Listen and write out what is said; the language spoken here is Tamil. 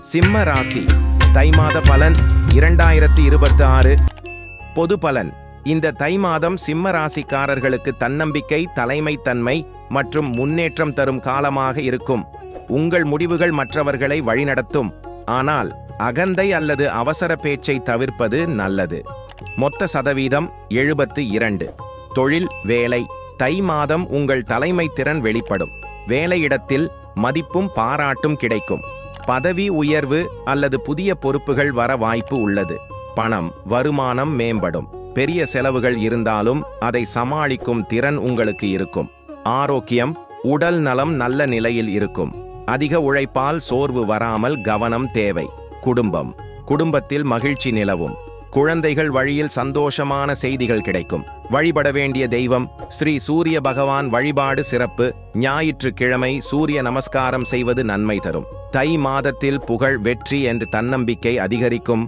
சிம்ம ராசி தை மாத பலன் 2026. பொது பலன். இந்த தை மாதம் சிம்ம ராசிக்காரர்களுக்கு தன்னம்பிக்கை, தலைமைத்தன்மை மற்றும் முன்னேற்றம் தரும் காலமாக இருக்கும். உங்கள் முடிவுகள் மற்றவர்களை வழிநடத்தும், ஆனால் அகந்தை அல்லது அவசர பேச்சை தவிர்ப்பது நல்லது. மொத்த சதவீதம் 72. தொழில், வேலை. தை மாதம் உங்கள் தலைமை திறன் வெளிப்படும். வேலையிடத்தில் மதிப்பும் பாராட்டும் கிடைக்கும். பதவி உயர்வு அல்லது புதிய பொறுப்புகள் வர வாய்ப்பு உள்ளது. பணம், வருமானம் மேம்படும். பெரிய செலவுகள் இருந்தாலும் அதை சமாளிக்கும் திறன் உங்களுக்கு இருக்கும். ஆரோக்கியம், உடல் நலம் நல்ல நிலையில் இருக்கும். அதிக உழைப்பால் சோர்வு வராமல் கவனம் தேவை. குடும்பம். குடும்பத்தில் மகிழ்ச்சி நிலவும். குழந்தைகள் வழியில் சந்தோஷமான செய்திகள் கிடைக்கும். வழிபட வேண்டிய தெய்வம் ஸ்ரீ சூரிய பகவான் வழிபாடு சிறப்பு. ஞாயிற்றுக்கிழமை சூரிய நமஸ்காரம் செய்வது நன்மை தரும். தை மாதத்தில் புகழ், வெற்றி என்று தன்னம்பிக்கை அதிகரிக்கும்.